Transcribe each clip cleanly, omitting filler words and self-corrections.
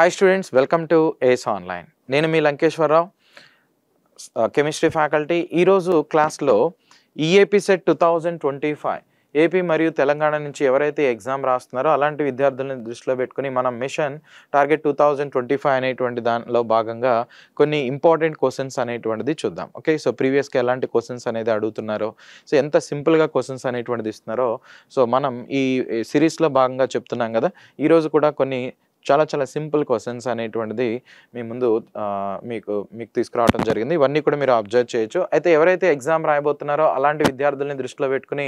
Hi students, welcome to ACE Online. నేను మీ లంకేశ్వరరావు chemistry faculty. ఈరోజు క్లాస్లో ఈఏపీ సెట్ 2025 ఏపీ మరియు తెలంగాణ నుంచి ఎవరైతే ఎగ్జామ్ రాస్తున్నారో అలాంటి విద్యార్థులను దృష్టిలో పెట్టుకుని మనం మిషన్ టార్గెట్ 2025 అనేటువంటి దానిలో భాగంగా కొన్ని ఇంపార్టెంట్ క్వశ్చన్స్ అనేటువంటిది చూద్దాం. ఓకే, సో ప్రీవియస్గా ఎలాంటి క్వశ్చన్స్ అనేది అడుగుతున్నారో, సో ఎంత సింపుల్గా క్వశ్చన్స్ అనేటువంటిది ఇస్తున్నారో, సో మనం ఈ సిరీస్లో భాగంగా చెప్తున్నాం కదా. ఈరోజు కూడా కొన్ని చాలా సింపుల్ క్వశ్చన్స్ అనేటువంటిది మీ ముందు మీకు తీసుకురావడం జరిగింది. ఇవన్నీ కూడా మీరు అబ్జర్వ్ చేయొచ్చు. అయితే ఎవరైతే ఎగ్జామ్ రాయబోతున్నారో అలాంటి విద్యార్థుల్ని దృష్టిలో పెట్టుకుని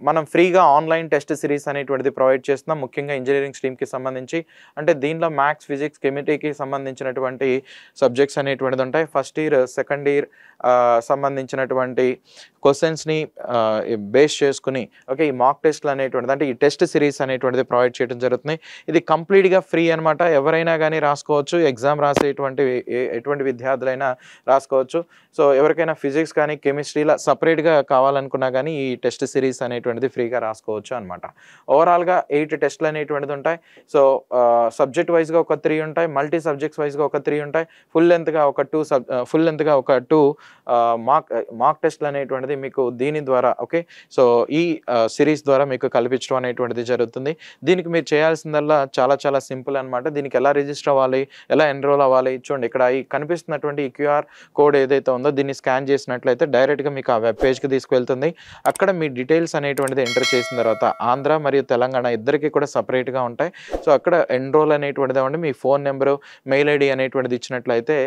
మనం ఫ్రీగా ఆన్లైన్ టెస్ట్ సిరీస్ అనేటువంటిది ప్రొవైడ్ చేస్తున్నాం. ముఖ్యంగా ఇంజనీరింగ్ స్ట్రీమ్కి సంబంధించి, అంటే దీనిలో మ్యాథ్స్, ఫిజిక్స్, కెమిస్ట్రీకి సంబంధించినటువంటి సబ్జెక్ట్స్ అనేటువంటిది ఉంటాయి. ఫస్ట్ ఇయర్, సెకండ్ ఇయర్ సంబంధించినటువంటి క్వశ్చన్స్ని బేస్ చేసుకుని ఓకే ఈ మాక్ టెస్ట్లు అనేటువంటిది, అంటే ఈ టెస్ట్ సిరీస్ అనేటువంటిది ప్రొవైడ్ చేయడం జరుగుతుంది. ఇది కంప్లీట్గా ఫ్రీ అనమాట. ఎవరైనా కానీ రాసుకోవచ్చు. ఎగ్జామ్ రాసేటువంటి ఎటువంటి విద్యార్థులైనా రాసుకోవచ్చు. సో ఎవరికైనా ఫిజిక్స్ కానీ కెమిస్ట్రీలా సపరేట్గా కావాలనుకున్నా కానీ ఈ టెస్ట్ సిరీస్ అనేటువంటిది ఫ్రీగా రాసుకోవచ్చు అనమాట. ఓవరాల్గా 8 టెస్ట్లు అనేటువంటిది ఉంటాయి. సో సబ్జెక్ట్ వైజ్గా ఒక 3 ఉంటాయి, మల్టీ సబ్జెక్ట్స్ వైజ్గా ఒక 3 ఉంటాయి, ఫుల్ లెంత్గా ఒక 2 మాక్ టెస్ట్లు అనేటువంటిది మీకు దీని ద్వారా ఓకే సో ఈ సిరీస్ ద్వారా మీకు కల్పించడం అనేటువంటిది జరుగుతుంది. దీనికి మీరు చేయాల్సిందల్లా చాలా సింపుల్ అనమాట. దీనికి ఎలా రిజిస్టర్ అవ్వాలి, ఎలా ఎన్రోల్ అవ్వాలి చూడండి. ఇక్కడ ఈ కనిపిస్తున్నటువంటి ఈ క్యూఆర్ కోడ్ ఏదైతే ఉందో దీన్ని స్కాన్ చేసినట్లయితే డైరెక్ట్గా మీకు ఆ వెబ్ పేజ్కి తీసుకువెళ్తుంది. అక్కడ మీ డీటెయిల్స్ అనేటువంటిది ఎంటర్ చేసిన తర్వాత ఆంధ్ర మరియు తెలంగాణ ఇద్దరికి కూడా సపరేట్గా ఉంటాయి. సో అక్కడ ఎన్రోల్ అనేటువంటిది అవ్వండి. మీ ఫోన్ నెంబరు, మెయిల్ ఐడి అనేటువంటిది ఇచ్చినట్లయితే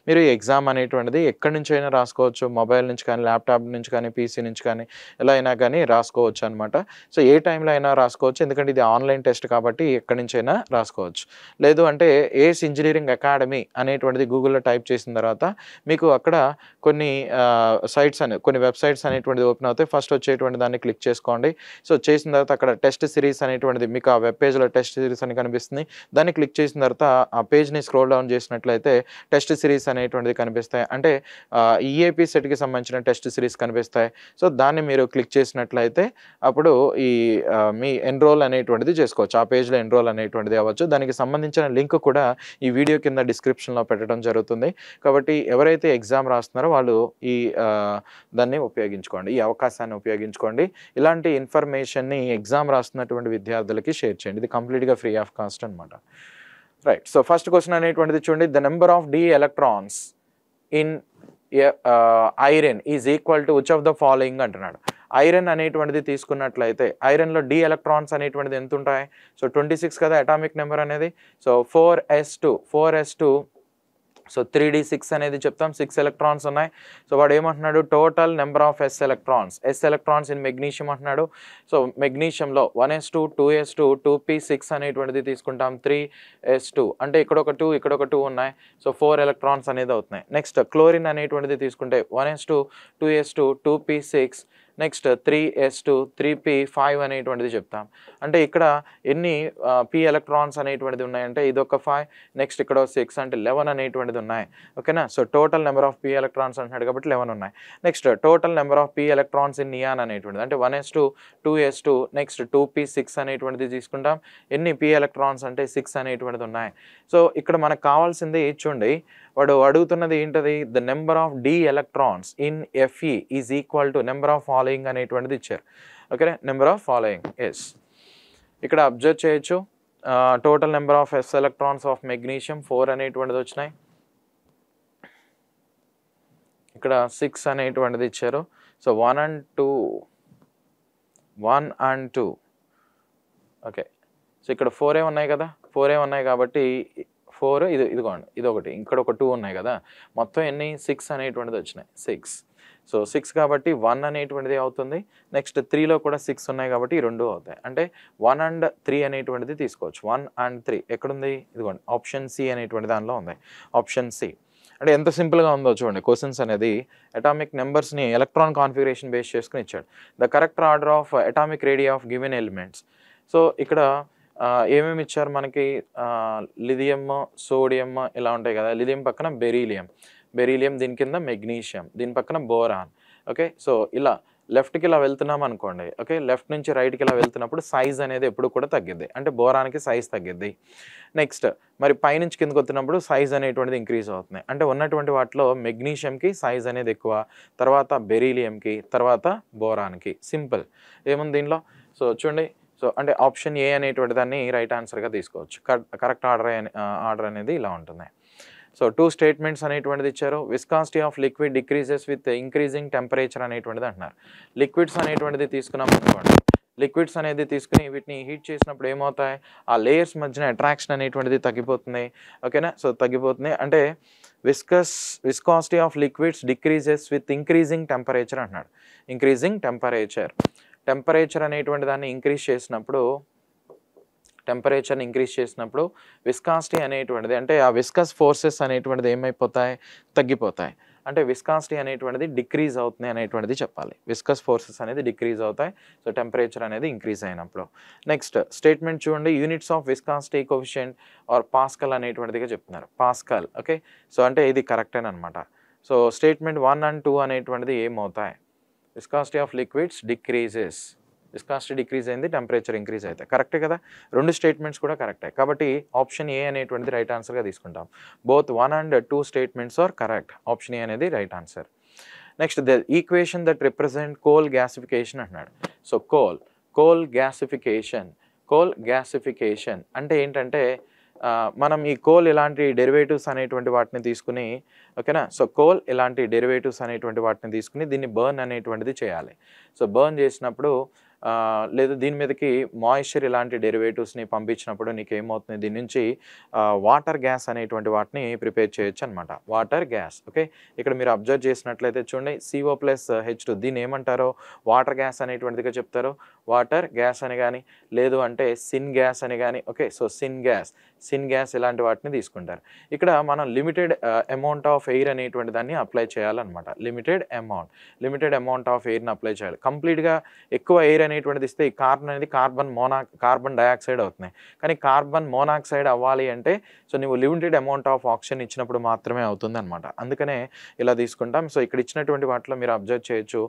మీరు ఈ ఎగ్జామ్ అనేటువంటిది ఎక్కడి నుంచి అయినా రాసుకోవచ్చు. మొబైల్ నుంచి కానీ, ల్యాప్టాప్ నుంచి కానీ, పీసీ నుంచి కానీ, ఎలా అయినా కానీ రాసుకోవచ్చు అనమాట. సో ఏ టైంలో అయినా రాసుకోవచ్చు, ఎందుకంటే ఇది ఆన్లైన్ టెస్ట్ కాబట్టి ఎక్కడి నుంచి అయినా రాసుకోవచ్చు. లేదు అంటే ఏస్ ఇంజనీరింగ్ అకాడమీ అనేటువంటిది గూగుల్లో టైప్ చేసిన తర్వాత మీకు అక్కడ కొన్ని కొన్ని వెబ్సైట్స్ అనేటువంటిది ఓపెన్ అవుతాయి. ఫస్ట్ వచ్చేటువంటి దాన్ని క్లిక్ చేసుకోండి. సో చేసిన తర్వాత అక్కడ టెస్ట్ సిరీస్ అనేటువంటిది మీకు ఆ వెబ్ పేజ్లో టెస్ట్ సిరీస్ అని కనిపిస్తుంది. దాన్ని క్లిక్ చేసిన తర్వాత ఆ పేజ్ని స్క్రోల్ డౌన్ చేసినట్లయితే టెస్ట్ సిరీస్ అనేటువంటిది కనిపిస్తాయి. అంటే ఈఏపీ సెట్కి సంబంధించిన టెస్ట్ సిరీస్ కనిపిస్తాయి. సో దాన్ని మీరు క్లిక్ చేసినట్లయితే అప్పుడు ఈ మీ ఎన్రోల్ అనేటువంటిది చేసుకోవచ్చు. ఆ పేజ్లో ఎన్రోల్ అనేటువంటిది అవ్వచ్చు. దానికి సంబంధించిన లింక్ కూడా ఈ వీడియో కింద డిస్క్రిప్షన్లో పెట్టడం జరుగుతుంది. కాబట్టి ఎవరైతే ఎగ్జామ్ రాస్తున్నారో వాళ్ళు ఈ దాన్ని ఉపయోగించుకోండి, ఈ అవకాశాన్ని ఉపయోగించుకోండి. ఇలాంటి ఇన్ఫర్మేషన్ని ఎగ్జామ్ రాస్తున్నటువంటి విద్యార్థులకి షేర్ చేయండి. ఇది కంప్లీట్గా ఫ్రీ ఆఫ్ కాస్ట్ అనమాట. రైట్, సో ఫస్ట్ క్వశ్చన్ అనేటువంటిది చూడండి. The number of d electrons in iron is equal to which of the following అంటున్నాడు. ఐరన్ అనేటువంటిది తీసుకున్నట్లయితే ఐరన్లో డి ఎలక్ట్రాన్స్ అనేటువంటిది ఎంత ఉంటాయి? సో 26 కదా అటామిక్ నెంబర్ అనేది. సో 4s2 సో 3d6 అనేది చెప్తాం. 6 ఎలక్ట్రాన్స్ ఉన్నాయి. సో వాడు ఏమంటున్నాడు? Total number of yes electrons in magnesium అంటున్నాడు. సో మెగ్నీషియంలో 1s2 2s2 2p6 అనేటువంటిది తీసుకుంటాం. 3s2 అంటే ఇక్కడ ఒక 2 ఇక్కడ ఒక 2 ఉన్నాయి. సో 4 ఎలక్ట్రాన్స్ అనేది అవుతున్నాయి. నెక్స్ట్ క్లోరిన్ అనేటువంటిది తీసుకుంటే 1s2 2s2 2p6 next 3s2 3p5 అనేటువంటిది చెప్తాం. అంటే ఇక్కడ ఎన్ని p ఎలక్ట్రాన్స్ అనేటువంటిది ఉన్నాయంటే ఇదొక 5, నెక్స్ట్ ఇక్కడ 6 అంటే 11 అనేటువంటిది ఉన్నాయి. ఓకేనా. So total number of p electrons అంటున్నాడు కాబట్టి 11 ఉన్నాయి. Next total number of p electrons in neon అనేటువంటిది అంటే 1s2 2s2 నెక్స్ట్ 2p6 అనేటువంటిది తీసుకుంటాం. ఎన్ని p ఎలక్ట్రాన్స్ అంటే 6 అనేటువంటిది ఉన్నాయి. సో ఇక్కడ మనకు కావాల్సింది చూడండి, వాడు అడుగుతున్నది ఏంటది? The number of d electrons in F E is equal to number of following అనేటువంటిది ఇచ్చారు. Okay, number of following s ఇక్కడ అబ్జర్వ్ చేయొచ్చు. Total number of yes electrons of magnesium 4 అనేటువంటిది వచ్చినాయి. ఇక్కడ 6 అనేటువంటిది ఇచ్చారు. So 1 and 2 okay. సో ఇక్కడ 4 ఉన్నాయి కదా, 4 ఉన్నాయి కాబట్టి 4 ఇదిగోండి, ఇదొకటి, ఇక్కడ ఒక 2 ఉన్నాయి కదా, మొత్తం ఎన్ని 6 అనేటువంటిది వచ్చినాయి. 6 సో 6 కాబట్టి 1 అనేటువంటిది అవుతుంది. నెక్స్ట్ 3లో కూడా 6 ఉన్నాయి కాబట్టి ఈ 2 అవుతాయి. అంటే 1 and 3 అనేటువంటిది తీసుకోవచ్చు. 1 and 3 ఎక్కడుంది? ఇదిగోండి, ఆప్షన్ సి అనేటువంటి దానిలో ఉంది. ఆప్షన్ సి అంటే ఎంత సింపుల్గా ఉందో చూడండి. క్వశ్చన్స్ అనేది అటామిక్ నెంబర్స్ని ఎలక్ట్రాన్ కాన్ఫిగరేషన్ బేస్ చేసుకుని ఇచ్చాడు. The correct order of atomic రేడియా of given elements. So ఇక్కడ ఏమేమి ఇచ్చారు మనకి? లిథియం, సోడియం ఇలా ఉంటాయి కదా. లిథియం పక్కన బెరీలియం, దీని కింద మెగ్నీషియం, దీని పక్కన బోరాన్. ఓకే, సో ఇలా లెఫ్ట్కి ఇలా వెళ్తున్నాం అనుకోండి, ఓకే, లెఫ్ట్ నుంచి రైట్కి ఇలా వెళ్తున్నప్పుడు సైజ్ అనేది ఎప్పుడు కూడా తగ్గిద్ది, అంటే బోరాన్కి సైజ్ తగ్గిద్ది. నెక్స్ట్ మరి పైనుంచి కిందకి వస్తున్నప్పుడు సైజ్ అనేటువంటిది ఇంక్రీజ్ అవుతుంది, అంటే ఉన్నటువంటి వాటిలో మెగ్నీషియంకి సైజ్ అనేది ఎక్కువ, తర్వాత బెరీలియంకి, తర్వాత బోరాన్కి. సింపుల్, ఏముంది దీనిలో? సో చూడండి, సో అంటే ఆప్షన్ ఏ అనేటువంటి దాన్ని రైట్ ఆన్సర్గా తీసుకోవచ్చు. కరెక్ట్ ఆర్డర్ అనేది ఇలా ఉంటుంది. సో 2 స్టేట్మెంట్స్ అనేటువంటిది ఇచ్చారు. Viscosity of liquid decreases with increasing temperature అనేటువంటిది అంటున్నారు. లిక్విడ్స్ అనేటువంటిది తీసుకున్నాం అనుకోండి, లిక్విడ్స్ అనేది తీసుకుని వీటిని హీట్ చేసినప్పుడు ఏమవుతాయి, ఆ లేయర్స్ మధ్యన అట్రాక్షన్ అనేటువంటిది తగ్గిపోతుంది, ఓకేనా. సో తగ్గిపోతుంది అంటే viscosity of liquids decreases with increasing temperature అంటున్నాడు. ఇంక్రీజింగ్ టెంపరేచర్ అనేటువంటి దాన్ని టెంపరేచర్ని ఇంక్రీజ్ చేసినప్పుడు విస్కాసిటీ అనేటువంటిది, అంటే ఆ విస్కస్ ఫోర్సెస్ అనేటువంటిది ఏమైపోతాయి, తగ్గిపోతాయి. అంటే విస్కాసిటీ అనేటువంటిది డిక్రీజ్ అవుతుంది అనేటువంటిది చెప్పాలి. విస్కస్ ఫోర్సెస్ అనేది డిక్రీజ్ అవుతాయి, సో టెంపరేచర్ అనేది ఇంక్రీజ్ అయినప్పుడు. నెక్స్ట్ స్టేట్మెంట్ చూడండి, units of viscosity coefficient are pascal అనేటువంటిదిగా చెప్తున్నారు. Pascal, okay. సో అంటే ఇది కరెక్టేనమాట. సో స్టేట్మెంట్ 1 and 2 అనేటువంటిది ఏమవుతాయి, viscosity of liquids decreases, viscosity decrease అయింది, టెంపరేచర్ ఇంక్రీజ్ అవుతాయి. కరెక్టే కదా, రెండు స్టేట్మెంట్స్ కూడా కరెక్టే. కాబట్టి ఆప్షన్ ఏ అనేటువంటిది రైట్ ఆన్సర్గా తీసుకుంటాం. Both 1 and 2 statements are correct. Option A అనేది right answer. Next the equation that represent coal gasification అంటున్నాడు. సో కోల్ గ్యాసిఫికేషన్ అంటే ఏంటంటే మనం ఈ కోల్ ఇలాంటి డెరివేటివ్స్ అనేటువంటి వాటిని తీసుకుని, ఓకేనా. సో కోల్ ఇలాంటి డెరివేటివ్స్ అనేటువంటి వాటిని తీసుకుని దీన్ని బర్న్ అనేటువంటిది చేయాలి. సో బర్న్ చేసినప్పుడు లేదు దీని మీదకి మాయిశ్చర్ ఇలాంటి డెరివేటివ్స్ని పంపించినప్పుడు నీకు ఏమవుతుంది, దీని నుంచి వాటర్ గ్యాస్ అనేటువంటి వాటిని ప్రిపేర్ చేయొచ్చు అనమాట. Water gas, okay. ఇక్కడ మీరు అబ్జర్వ్ చేసినట్లయితే చూడండి, CO+H2 దీన్ని ఏమంటారో వాటర్ గ్యాస్ అనేటువంటిదిగా చెప్తారు. వాటర్ గ్యాస్ అని కానీ, లేదు అంటే సిన్ గ్యాస్ అని కానీ, ఓకే. సో సిన్ గ్యాస్ ఇలాంటి వాటిని తీసుకుంటారు. ఇక్కడ మనం లిమిటెడ్ అమౌంట్ ఆఫ్ ఎయిర్ అనేటువంటి దాన్ని అప్లై చేయాలన్నమాట. లిమిటెడ్ అమౌంట్ ఆఫ్ ఎయిర్ని అప్లై చేయాలి. కంప్లీట్గా ఎక్కువ ఎయిర్ అనేటువంటిది ఇస్తే ఈ కార్బన్ అనేది కార్బన్ డయాక్సైడ్ అవుతున్నాయి. కానీ కార్బన్ మోనాక్సైడ్ అవ్వాలి అంటే సో నువ్వు లిమిటెడ్ అమౌంట్ ఆఫ్ ఆక్సిజన్ ఇచ్చినప్పుడు మాత్రమే అవుతుంది అనమాట. అందుకనే ఇలా తీసుకుంటాం. సో ఇక్కడ ఇచ్చినటువంటి వాటిలో మీరు అబ్జర్వ్ చేయొచ్చు,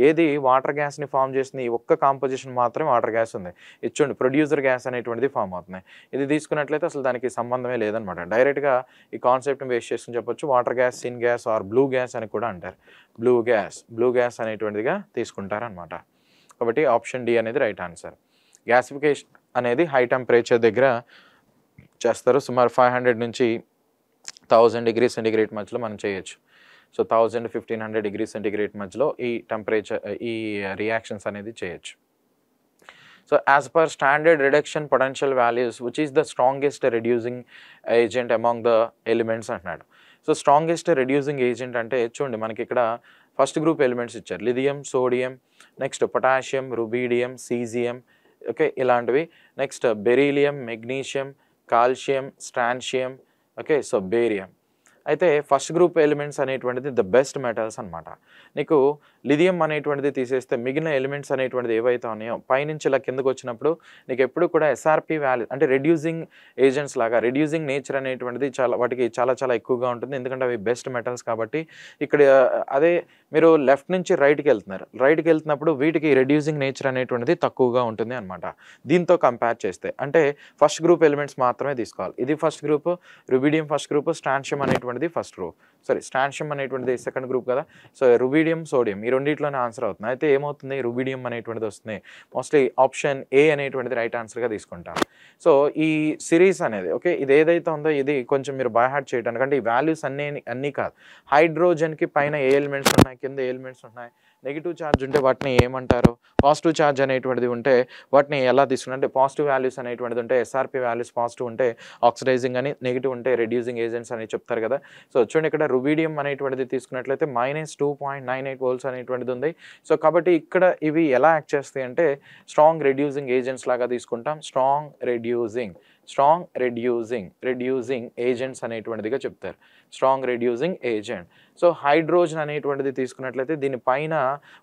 ఏది వాటర్ గ్యాస్ని ఫామ్ చేసింది, ఈ ఒక్క కాంపోజిషన్ మాత్రమే వాటర్ గ్యాస్ ఉంది. ఇచ్చండి ప్రొడ్యూసర్ గ్యాస్ అనేటువంటిది ఫామ్ అవుతుంది. ఇది తీసుకున్నట్లయితే అసలు దానికి సంబంధమే లేదనమాట. డైరెక్ట్గా ఈ కాన్సెప్ట్ని బేస్ చేసుకుని చెప్పొచ్చు water gas, syn gas or blue gas అని కూడా అంటారు. బ్లూ గ్యాస్ అనేటువంటిదిగా తీసుకుంటారనమాట. కాబట్టి ఆప్షన్ డి అనేది రైట్ ఆన్సర్. గ్యాసిఫికేషన్ అనేది హై టెంపరేచర్ దగ్గర చేస్తారు. సుమారు 500 నుంచి 1000 డిగ్రీ సెంటిగ్రేడ్ మధ్యలో మనం చేయొచ్చు. సో 1000-1500 డిగ్రీ సెంటిగ్రేడ్ మధ్యలో ఈ రియాక్షన్స్ అనేది చేయొచ్చు. So as per standard reduction potential values which is the strongest reducing agent among the elements అంటున్నాడు. సో స్ట్రాంగెస్ట్ రెడ్యూసింగ్ ఏజెంట్ అంటే చూడండి, మనకి ఇక్కడ ఫస్ట్ గ్రూప్ ఎలిమెంట్స్ ఇచ్చారు, lithium, sodium, next potassium, rubidium, caesium, okay, ఇలాంటివి. Next beryllium, magnesium, calcium, strontium, okay, so barium. అయితే first group elements అనేటువంటిది the best metals అనమాట. నీకు లిథియం అనేటువంటిది తీసేస్తే మిగిలిన ఎలిమెంట్స్ అనేటువంటిది ఏవైతే ఉన్నాయో పైనుంచి ఇలా కిందకు వచ్చినప్పుడు నీకు ఎప్పుడు కూడా ఎస్ఆర్పి వాల్యూ అంటే రెడ్యూసింగ్ ఏజెంట్స్ లాగా రెడ్యూసింగ్ నేచర్ అనేటువంటిది వాటికి చాలా ఎక్కువగా ఉంటుంది, ఎందుకంటే అవి బెస్ట్ మెటల్స్ కాబట్టి. ఇక్కడ అదే మీరు లెఫ్ట్ నుంచి రైట్కి వెళ్తున్నప్పుడు వీటికి రెడ్యూసింగ్ నేచర్ అనేటువంటిది తక్కువగా ఉంటుంది అనమాట. దీంతో కంపేర్ చేస్తే అంటే ఫస్ట్ గ్రూప్ ఎలిమెంట్స్ మాత్రమే తీసుకోవాలి. ఇది first group, rubidium first group, strontium అనేటువంటిది ఫస్ట్ గ్రూప్, స్ట్రాన్షియం అనేటువంటిది సెకండ్ గ్రూప్ కదా. సో రుబీడియం, సోడియం ఈ రెండింటిలోనే ఆన్సర్ అవుతుంది. అయితే ఏమవుతుంది, రుబీడియం అనేటువంటిది వస్తుంది. మోస్ట్లీ ఆప్షన్ ఏ అనేటువంటిది రైట్ ఆన్సర్గా తీసుకుంటాం. సో ఈ సిరీస్ అనేది ఓకే, ఇది ఏదైతే ఉందో ఇది కొంచెం మీరు బై హార్ట్ చేయడానికి, అంటే ఈ వాల్యూస్ అన్నీ కాదు. హైడ్రోజన్కి పైన ఏ ఎలిమెంట్స్ ఉన్నాయి, కింద ఏ ఎలిమెంట్స్ ఉన్నాయి, నెగిటివ్ ఛార్జ్ ఉంటే వాటిని ఏమంటారు, పాజిటివ్ ఛార్జ్ అనేటువంటిది ఉంటే వాటిని ఎలా తీసుకున్నా, అంటే పాజిటివ్ వాల్యూస్ అనేటువంటిది ఉంటే ఎస్ఆర్పి వాల్యూస్ పాజిటివ్ ఉంటే ఆక్సిడైజింగ్ అని, నెగిటివ్ ఉంటే రెడ్యూసింగ్ ఏజెంట్స్ అని చెప్తారు కదా. సో చూడండి ఇక్కడ రుబీడియం అనేటువంటిది తీసుకున్నట్లయితే -2.98 వోల్ట్స్ అనేటువంటిది ఉంది. సో కాబట్టి ఇక్కడ ఇవి ఎలా యాక్ట్ చేస్తాయి అంటే స్ట్రాంగ్ రెడ్యూసింగ్ ఏజెంట్స్ లాగా తీసుకుంటాం. స్ట్రాంగ్ రెడ్యూసింగ్ రెడ్యూసింగ్ ఏజెంట్స్ అనేటువంటిదిగా చెప్తారు. Strong reducing agent. So hydrogen అనేటువంటిది తీసుకున్నట్లయితే దీనిపైన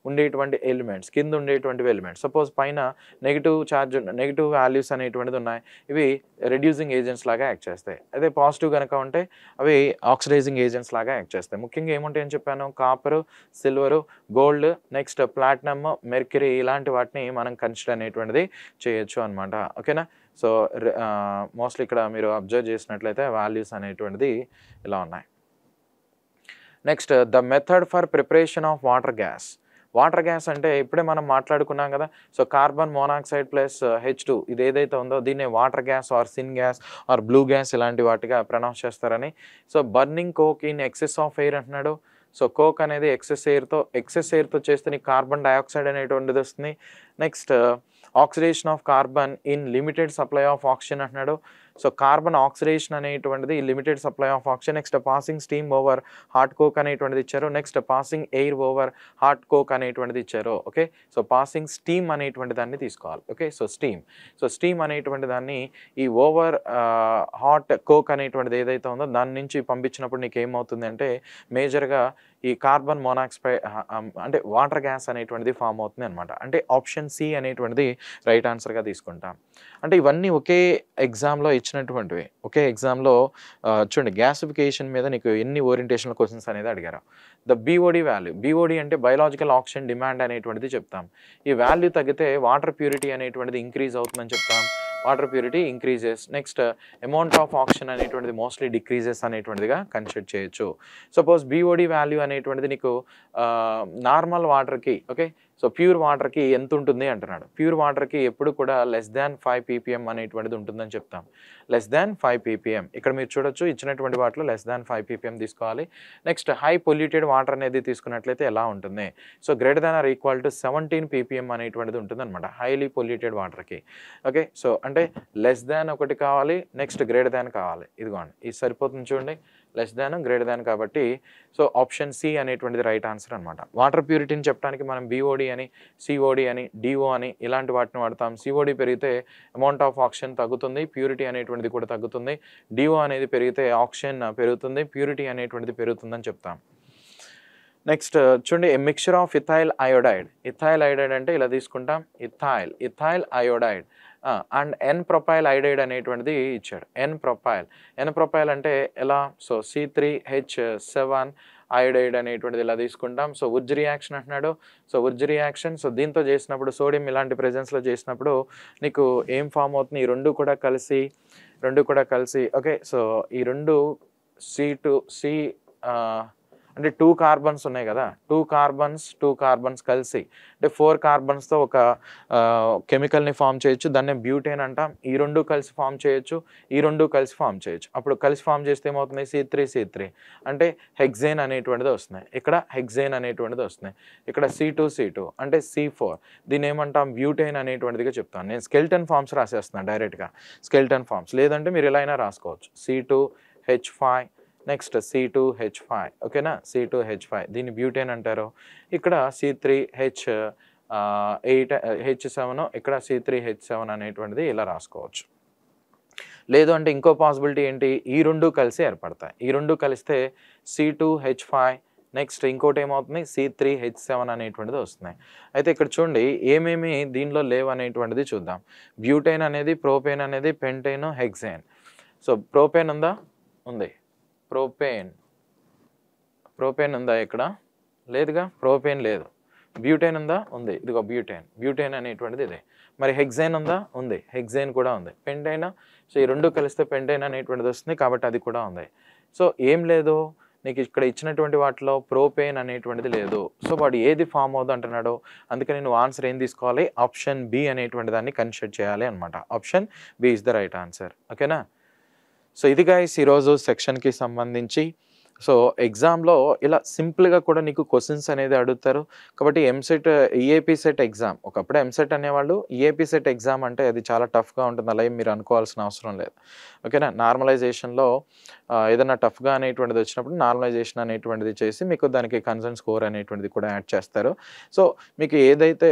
ఉండేటువంటి ఎలిమెంట్స్, కింద ఉండేటువంటి ఎలిమెంట్స్, సపోజ్ పైన నెగిటివ్ వాల్యూస్ అనేటువంటిది ఉన్నాయి, ఇవి రెడ్యూసింగ్ ఏజెంట్స్ లాగా యాక్ట్ చేస్తాయి. అదే పాజిటివ్ కనుక ఉంటే అవి ఆక్సిడైజింగ్ ఏజెంట్స్ లాగా యాక్ట్ చేస్తాయి. ముఖ్యంగా ఏముంటాయని చెప్పాను, copper, silver, gold, next platinum, mercury, ఇలాంటి వాటిని మనం కన్సిడర్ అనేటువంటిది చేయొచ్చు అనమాట. ఓకేనా. సో మోస్ట్లీ ఇక్కడ మీరు అబ్జర్వ్ చేసినట్లయితే వాల్యూస్ అనేటువంటిది ఇలా ఉన్నాయి. Next the method for preparation of water gas. Water gas అంటే ఇప్పుడే మనం మాట్లాడుకున్నాం కదా. So carbon monoxide plus H2 ఇది ఏదైతే ఉందో దీన్ని water gas or syn gas or blue gas ఇలాంటి వాటిగా ప్రొనౌన్స్ చేస్తారని. So burning coke in excess of air అంటున్నాడు. సో కోక్ అనేది ఎక్సెస్ ఎయిర్తో చేస్తే నీకు కార్బన్ డైఆక్సైడ్ అనేటువంటిది వస్తుంది. Next oxidation of carbon in limited supply of oxygen అంటున్నాడు. సో కార్బన్ ఆక్సిడేషన్ అనేటువంటిది limited supply of oxygen. Next passing steam over hot coke అనేటువంటిది ఇచ్చారు. Next passing air over hot coke అనేటువంటిది ఇచ్చారు. ఓకే. సో పాసింగ్ స్టీమ్ అనేటువంటి దాన్ని తీసుకోవాలి. Okay. So steam అనేటువంటి దాన్ని ఈ ఓవర్ హాట్ కోక్ అనేటువంటిది ఏదైతే ఉందో దాని నుంచి పంపించినప్పుడు నీకు ఏమవుతుంది అంటే మేజర్గా ఈ కార్బన్ మోనాక్సైడ్ అంటే వాటర్ గ్యాస్ అనేటువంటిది ఫామ్ అవుతుంది అనమాట. అంటే ఆప్షన్ సి అనేటువంటిది రైట్ ఆన్సర్గా తీసుకుంటాం. అంటే ఇవన్నీ ఒకే ఎగ్జామ్లో ఇచ్చినటువంటివి. ఒకే ఎగ్జామ్లో చూడండి గ్యాసిఫికేషన్ మీద నీకు ఎన్ని ఓరియంటేషనల్ క్వశ్చన్స్ అనేది అడిగారు. ద బీఓడి వాల్యూ, బీఓడి అంటే బయలాజికల్ ఆక్సిజన్ డిమాండ్ అనేటువంటిది చెప్తాం. ఈ వాల్యూ తగ్గితే వాటర్ ప్యూరిటీ అనేటువంటిది ఇంక్రీజ్ అవుతుందని చెప్తాం. Water purity increases. Next amount of oxygen అనేటువంటిది మోస్ట్లీ డిక్రీజెస్ అనేటువంటిదిగా కన్సిడర్ చేయొచ్చు. సపోజ్ బీఓడి వాల్యూ అనేటువంటిది నీకు నార్మల్ వాటర్కి, ఓకే, సో ప్యూర్ వాటర్కి ఎంత ఉంటుంది అంటున్నాడు. ప్యూర్ వాటర్కి ఎప్పుడు కూడా లెస్ దాన్ 5 ppm అనేటువంటిది ఉంటుందని చెప్తాం. లెస్ దాన్ 5 ppm ఇక్కడ మీరు చూడొచ్చు ఇచ్చినటువంటి వాటిలో లెస్ దాన్ 5 ppm తీసుకోవాలి. నెక్స్ట్ హై పొల్యూటెడ్ వాటర్ అనేది తీసుకున్నట్లయితే ఎలా ఉంటుంది, so greater than or equal to 17 ppm అనేటువంటిది ఉంటుంది అనమాట హైలీ పొల్యూటెడ్ వాటర్కి. ఓకే. సో అంటే లెస్ దాన్ ఒకటి కావాలి, నెక్స్ట్ గ్రేటర్ దాన్ కావాలి. ఇదిగోండి ఇది సరిపోతుంది చూడండి, లెస్ దాన్ గ్రేటర్ దాన్ కాబట్టి సో ఆప్షన్ సి అనేటువంటిది రైట్ ఆన్సర్ అనమాట. వాటర్ ప్యూరిటీని చెప్పడానికి మనం బీఓడి అని, సిఓడి అని, డిఓ అని ఇలాంటి వాటిని వాడతాం. సిఓడి పెరిగితే అమౌంట్ ఆఫ్ ఆక్సిజన్ తగ్గుతుంది, ప్యూరిటీ అనేటువంటిది కూడా తగ్గుతుంది. డిఓ అనేది పెరిగితే ఆక్సిజన్ పెరుగుతుంది, ప్యూరిటీ అనేటువంటిది పెరుగుతుందని చెప్తాం. నెక్స్ట్ చూడండి a mixture of ethyl iodide. Ethyl iodide అంటే ఇలా తీసుకుంటాం, ethyl iodide and n propyl iodide అనేటువంటిది ఇచ్చాడు. ఎన్ ప్రొపైల్ అంటే ఎలా, సో C3H7 అయోడైడ్ అనేటువంటిది ఇలా తీసుకుంటాం. సో ఉడ్జ్ రియాక్షన్ అంటున్నాడు. సో ఉడ్జ్ రియాక్షన్, సో దీంతో చేసినప్పుడు సోడియం ఇలాంటి ప్రెజెన్స్లో చేసినప్పుడు నీకు ఏం ఫామ్ అవుతుంది, ఈ రెండు కూడా కలిసి ఓకే. సో ఈ రెండు C అంటే 2 కార్బన్స్ ఉన్నాయి కదా, 2 కార్బన్స్ కలిసి అంటే 4 కార్బన్స్తో ఒక కెమికల్ని ఫామ్ చేయొచ్చు, దాన్ని బ్యూటేన్ అంటాం. ఈ రెండు కలిసి ఫామ్ చేయొచ్చు, అప్పుడు కలిసి ఫామ్ చేస్తే ఏమవుతుంది, C3 అంటే హెక్సేన్ అనేటువంటిది వస్తున్నాయి. ఇక్కడ హెక్సేన్ అనేటువంటిది వస్తున్నాయి. ఇక్కడ C2 అంటే C4, దీన్ని ఏమంటాం బ్యూటేన్ అనేటువంటిదిగా చెప్తాను. నేను స్కెల్టన్ ఫామ్స్ రాసేస్తున్నాను డైరెక్ట్గా, స్కెల్టన్ ఫామ్స్, లేదంటే మీరు ఎలా అయినా రాసుకోవచ్చు. C2H5 నెక్స్ట్ C2H5, ఓకేనా, C2H5 దీన్ని బ్యూటేన్ అంటారు. ఇక్కడ C3H7 ఇక్కడ C3H7 అనేటువంటిది ఇలా రాసుకోవచ్చు. లేదు అంటే ఇంకో పాసిబిలిటీ ఏంటి, ఈ రెండు కలిసి ఏర్పడతాయి. ఈ రెండు కలిస్తే C2H5 నెక్స్ట్ ఇంకోటి ఏమవుతుంది C3H7 అనేటువంటిది వస్తున్నాయి. అయితే ఇక్కడ చూడండి ఏమేమి దీనిలో లేవు అనేటువంటిది చూద్దాం. బ్యూటేన్ అనేది, ప్రోపేన్ అనేది, పెంటేన్, హెక్సేన్. సో ప్రోపేన్ ఉందా, ఉంది. ప్రోపేన్ ఉందా, ఇక్కడ లేదుగా, ప్రోపేన్ లేదు. బ్యూటేన్ ఉందా, ఉంది. ఇదిగో బ్యూటేన్ అనేటువంటిది ఇదే. మరి హెక్సేన్ ఉందా, ఉంది. హెక్సేన్ కూడా ఉంది. పెంటైన్, సో ఈ రెండు కలిస్తే పెంటైన్ అనేటువంటిది వస్తుంది కాబట్టి అది కూడా ఉంది. సో ఏం లేదు నీకు ఇక్కడ ఇచ్చినటువంటి వాటిలో ప్రోపేన్ అనేటువంటిది లేదు. సో వాడు ఏది ఫామ్ అవుతుంది అంటున్నాడు, అందుకని నువ్వు ఆన్సర్ ఏం తీసుకోవాలి, ఆప్షన్ బి అనేటువంటి దాన్ని కన్సిడర్ చేయాలి అనమాట. Option B is the right answer. ఓకేనా. సో ఇది గైస్ ఈరోజు సెక్షన్కి సంబంధించి. సో ఎగ్జామ్లో ఇలా సింపుల్గా కూడా నీకు క్వశ్చన్స్ అనేది అడుగుతారు కాబట్టి ఎంసెట్ ఈఏపీ సెట్ ఎగ్జామ్, ఒకప్పుడు ఎంసెట్ అనేవాళ్ళు ఈఏపీ సెట్ ఎగ్జామ్ అంటే అది చాలా టఫ్గా ఉంటుంది, అలా మీరు అనుకోవాల్సిన అవసరం లేదు. ఓకేనా. నార్మలైజేషన్లో ఏదైనా టఫ్గా అనేటువంటిది వచ్చినప్పుడు నార్మలైజేషన్ అనేటువంటిది చేసి మీకు దానికి కన్సర్న్ స్కోర్ అనేటువంటిది కూడా యాడ్ చేస్తారు. సో మీకు ఏదైతే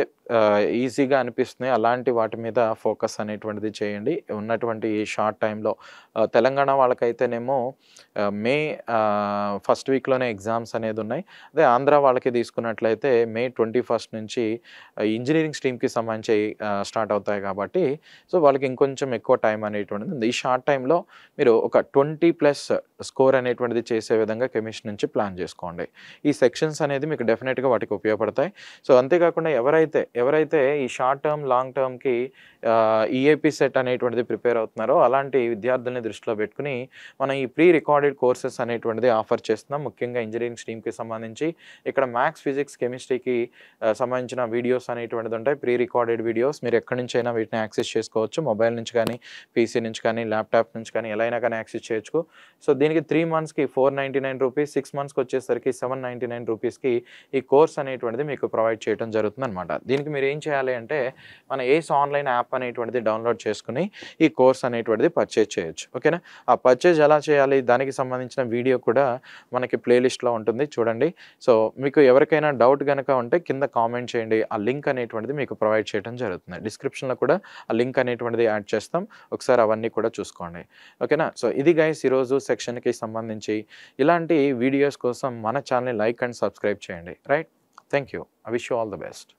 ఈజీగా అనిపిస్తున్నాయో అలాంటి వాటి మీద ఫోకస్ అనేటువంటిది చేయండి ఉన్నటువంటి ఈ షార్ట్ టైంలో. తెలంగాణ వాళ్ళకైతేనేమో మే ఫస్ట్ వీక్లోనే ఎగ్జామ్స్ అనేది ఉన్నాయి. అదే ఆంధ్ర వాళ్ళకి తీసుకున్నట్లయితే మే 21 నుంచి ఇంజనీరింగ్ స్ట్రీమ్కి సంబంధించి స్టార్ట్ అవుతాయి కాబట్టి సో వాళ్ళకి ఇంకొంచెం ఎక్కువ టైం అనేటువంటిది ఉంది. ఈ షార్ట్ టైంలో మీరు ఒక 20+ స్కోర్ అనేటువంటిది చేసే విధంగా కెమిస్ట్రీ నుంచి ప్లాన్ చేసుకోండి. ఈ సెక్షన్స్ అనేది మీకు డెఫినెట్గా వాటికి ఉపయోగపడతాయి. సో అంతేకాకుండా ఎవరైతే ఈ షార్ట్ టర్మ్ లాంగ్ టర్మ్కి ఈఏపీ సెట్ అనేటువంటిది ప్రిపేర్ అవుతున్నారో అలాంటి విద్యార్థుల్ని దృష్టిలో పెట్టుకుని మనం ఈ ప్రీ రికార్డెడ్ కోర్సెస్ అనేటువంటిది ఆఫర్ చేస్తున్నాం. ముఖ్యంగా ఇంజనీరింగ్ స్ట్రీమ్కి సంబంధించి ఇక్కడ మ్యాథ్స్, ఫిజిక్స్, కెమిస్ట్రీకి సంబంధించిన వీడియోస్ అనేటువంటిది ఉంటాయి. ప్రీ రికార్డెడ్ వీడియోస్ మీరు ఎక్కడి నుంచి అయినా వీటిని యాక్సెస్ చేసుకోవచ్చు. మొబైల్ నుంచి కానీ, పీసీ నుంచి కానీ, ల్యాప్టాప్ నుంచి కానీ ఎలా అయినా కానీ యాక్సెస్ చేయొచ్చు. సో దీనికి 3 మంత్స్కి ₹499, 6 మంత్స్కి వచ్చేసరికి ₹799కి ఈ కోర్స్ అనేటువంటిది మీకు ప్రొవైడ్ చేయడం జరుగుతుందన్నమాట. దీనికి మీరు ఏం చేయాలి అంటే మన ఏస్ ఆన్లైన్ యాప్ అనేటువంటిది డౌన్లోడ్ చేసుకుని ఈ కోర్స్ అనేటువంటిది పర్చేజ్ చేయొచ్చు. ఓకేనా. ఆ పర్చేజ్ ఎలా చేయాలి దానికి సంబంధించిన వీడియో కూడా మనకి ప్లేలిస్ట్లో ఉంటుంది చూడండి. సో మీకు ఎవరికైనా డౌట్ కనుక ఉంటే కింద కామెంట్ చేయండి. ఆ లింక్ అనేటువంటిది మీకు ప్రొవైడ్ చేయడం జరుగుతుంది. డిస్క్రిప్షన్లో కూడా ఆ లింక్ అనేటువంటిది యాడ్ చేస్తాం. ఒకసారి అవన్నీ కూడా చూసుకోండి. ఓకేనా. సో ఇది గైస్ ఈరోజు సెక్షన్కి సంబంధించి. ఇలాంటి వీడియోస్ కోసం మన ఛానల్ని లైక్ అండ్ సబ్స్క్రైబ్ చేయండి. Right. Thank you. I wish you all the best.